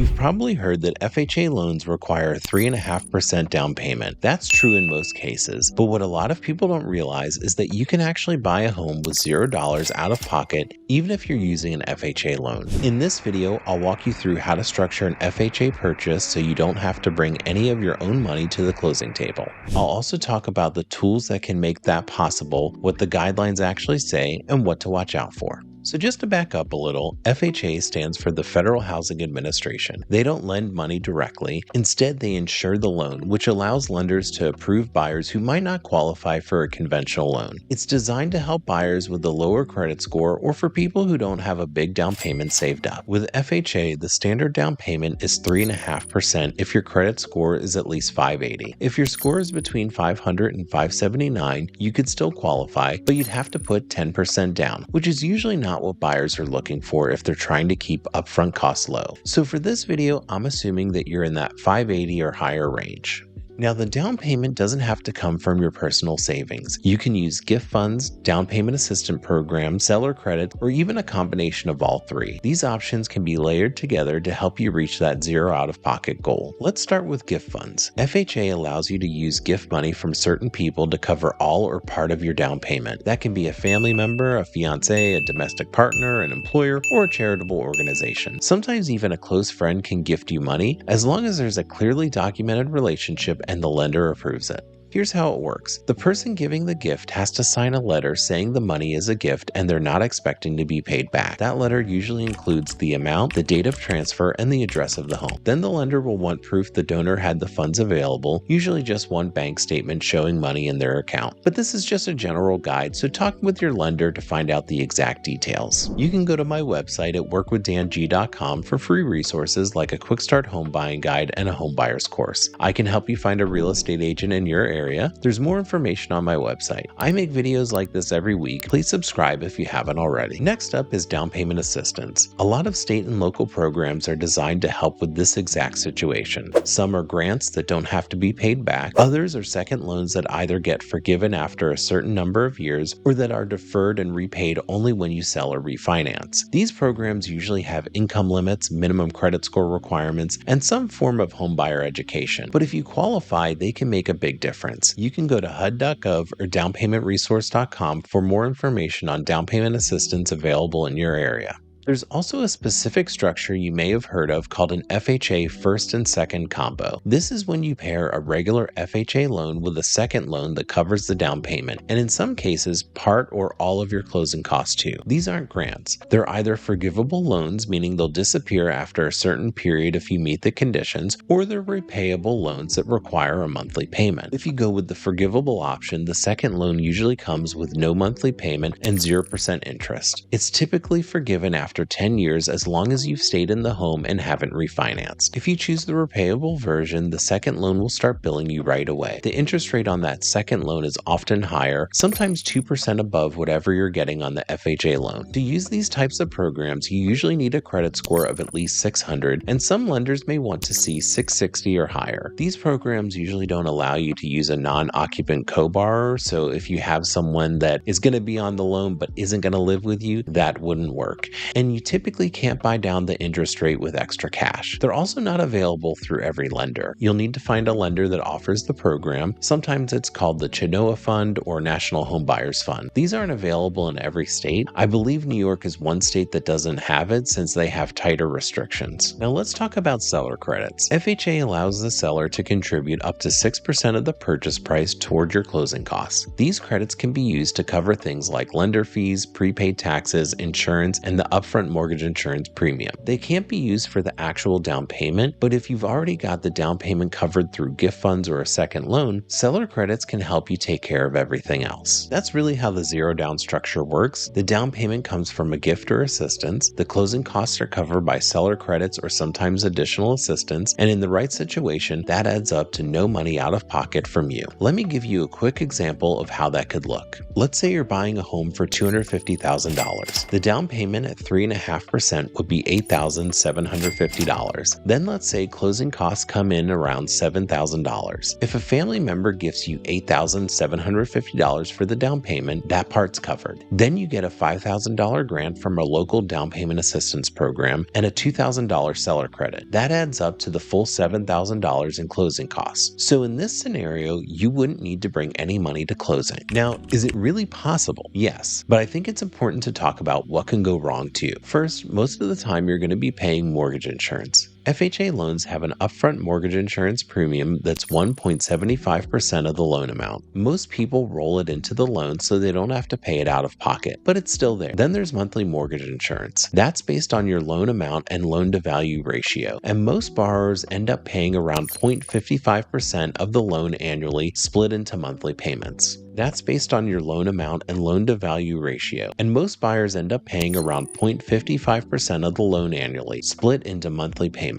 You've probably heard that FHA loans require a 3.5% down payment. That's true in most cases, but what a lot of people don't realize is that you can actually buy a home with $0 out of pocket even if you're using an FHA loan. In this video, I'll walk you through how to structure an FHA purchase so you don't have to bring any of your own money to the closing table. I'll also talk about the tools that can make that possible, what the guidelines actually say, and what to watch out for. So just to back up a little, FHA stands for the Federal Housing Administration. They don't lend money directly. Instead, they insure the loan, which allows lenders to approve buyers who might not qualify for a conventional loan. It's designed to help buyers with a lower credit score or for people who don't have a big down payment saved up. With FHA, the standard down payment is 3.5% if your credit score is at least 580. If your score is between 500 and 579, you could still qualify, but you'd have to put 10% down, which is usually not what buyers are looking for if they're trying to keep upfront costs low. So for this video, I'm assuming that you're in that 580 or higher range. Now, the down payment doesn't have to come from your personal savings. You can use gift funds, down payment assistance programs, seller credit, or even a combination of all three. These options can be layered together to help you reach that zero out-of-pocket goal. Let's start with gift funds. FHA allows you to use gift money from certain people to cover all or part of your down payment. That can be a family member, a fiancé, a domestic partner, an employer, or a charitable organization. Sometimes even a close friend can gift you money as long as there's a clearly documented relationship and the lender approves it. Here's how it works. The person giving the gift has to sign a letter saying the money is a gift and they're not expecting to be paid back. That letter usually includes the amount, the date of transfer, and the address of the home. Then the lender will want proof the donor had the funds available, usually just one bank statement showing money in their account. But this is just a general guide, so talk with your lender to find out the exact details. You can go to my website at workwithdang.com for free resources like a quick start home buying guide and a home buyer's course. I can help you find a real estate agent in your area. There's more information on my website. I make videos like this every week. Please subscribe if you haven't already. Next up is down payment assistance. A lot of state and local programs are designed to help with this exact situation. Some are grants that don't have to be paid back. Others are second loans that either get forgiven after a certain number of years or that are deferred and repaid only when you sell or refinance. These programs usually have income limits, minimum credit score requirements, and some form of homebuyer education. But if you qualify, they can make a big difference. You can go to HUD.gov or downpaymentresource.com for more information on down payment assistance available in your area. There's also a specific structure you may have heard of called an FHA first and second combo. This is when you pair a regular FHA loan with a second loan that covers the down payment, and in some cases, part or all of your closing costs too. These aren't grants. They're either forgivable loans, meaning they'll disappear after a certain period if you meet the conditions, or they're repayable loans that require a monthly payment. If you go with the forgivable option, the second loan usually comes with no monthly payment and 0% interest. It's typically forgiven after 10 years as long as you've stayed in the home and haven't refinanced. If you choose the repayable version, the second loan will start billing you right away. The interest rate on that second loan is often higher, sometimes 2% above whatever you're getting on the FHA loan. To use these types of programs, you usually need a credit score of at least 600, and some lenders may want to see 660 or higher. These programs usually don't allow you to use a non-occupant co-borrower, so if you have someone that is going to be on the loan but isn't going to live with you, that wouldn't work. And you typically can't buy down the interest rate with extra cash. They're also not available through every lender. You'll need to find a lender that offers the program. Sometimes it's called the Chenoa Fund or National Home Buyers Fund. These aren't available in every state. I believe New York is one state that doesn't have it since they have tighter restrictions. Now let's talk about seller credits. FHA allows the seller to contribute up to 6% of the purchase price toward your closing costs. These credits can be used to cover things like lender fees, prepaid taxes, insurance, and the upfront mortgage insurance premium. They can't be used for the actual down payment, but if you've already got the down payment covered through gift funds or a second loan, seller credits can help you take care of everything else. That's really how the zero down structure works. The down payment comes from a gift or assistance, the closing costs are covered by seller credits or sometimes additional assistance, and in the right situation, that adds up to no money out of pocket from you. Let me give you a quick example of how that could look. Let's say you're buying a home for $250,000. The down payment at 3 3.5% would be $8,750. Then let's say closing costs come in around $7,000. If a family member gives you $8,750 for the down payment, that part's covered. Then you get a $5,000 grant from a local down payment assistance program and a $2,000 seller credit. That adds up to the full $7,000 in closing costs. So in this scenario, you wouldn't need to bring any money to closing. Now, is it really possible? Yes, but I think it's important to talk about what can go wrong too. First, most of the time you're going to be paying mortgage insurance. FHA loans have an upfront mortgage insurance premium that's 1.75% of the loan amount. Most people roll it into the loan so they don't have to pay it out of pocket, but it's still there. Then there's monthly mortgage insurance. That's based on your loan amount and loan-to-value ratio, and most borrowers end up paying around 0.55% of the loan annually, split into monthly payments. That's based on your loan amount and loan-to-value ratio, and most buyers end up paying around 0.55% of the loan annually, split into monthly payments.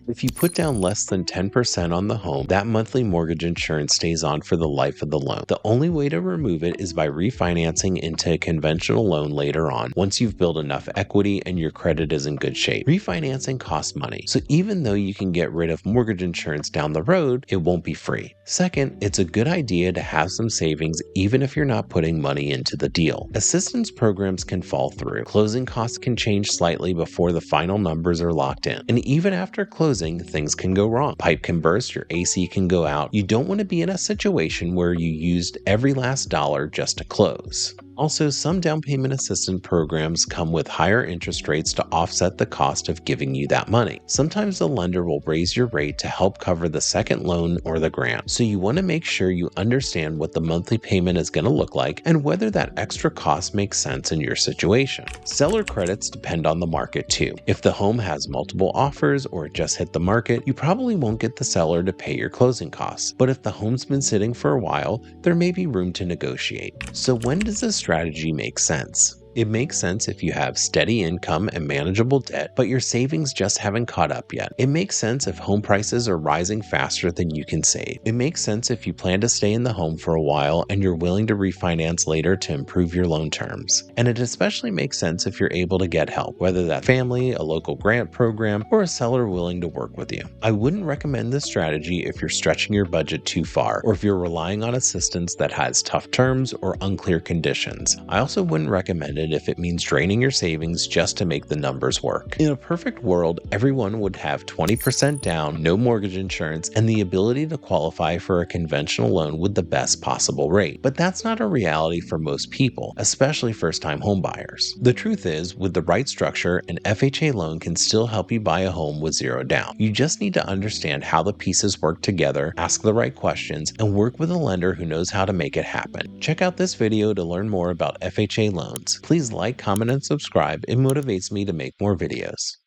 If you put down less than 10% on the home, that monthly mortgage insurance stays on for the life of the loan. The only way to remove it is by refinancing into a conventional loan later on, once you've built enough equity and your credit is in good shape. Refinancing costs money, so even though you can get rid of mortgage insurance down the road, it won't be free. Second, it's a good idea to have some savings even if you're not putting money into the deal. Assistance programs can fall through. Closing costs can change slightly before the final numbers are locked in. And even after closing, things can go wrong. Pipe can burst, your AC can go out. You don't want to be in a situation where you used every last dollar just to close. Also, some down payment assistance programs come with higher interest rates to offset the cost of giving you that money. Sometimes the lender will raise your rate to help cover the second loan or the grant. So you want to make sure you understand what the monthly payment is going to look like and whether that extra cost makes sense in your situation. Seller credits depend on the market too. If the home has multiple offers or it just hit the market, you probably won't get the seller to pay your closing costs. But if the home's been sitting for a while, there may be room to negotiate. So when does this strategy makes sense? It makes sense if you have steady income and manageable debt, but your savings just haven't caught up yet. It makes sense if home prices are rising faster than you can save. It makes sense if you plan to stay in the home for a while and you're willing to refinance later to improve your loan terms. And it especially makes sense if you're able to get help, whether that's family, a local grant program, or a seller willing to work with you. I wouldn't recommend this strategy if you're stretching your budget too far, or if you're relying on assistance that has tough terms or unclear conditions. I also wouldn't recommend it if it means draining your savings just to make the numbers work. In a perfect world, everyone would have 20% down, no mortgage insurance, and the ability to qualify for a conventional loan with the best possible rate. But that's not a reality for most people, especially first-time homebuyers. The truth is, with the right structure, an FHA loan can still help you buy a home with zero down. You just need to understand how the pieces work together, ask the right questions, and work with a lender who knows how to make it happen. Check out this video to learn more about FHA loans. Please like, comment, and subscribe. It motivates me to make more videos.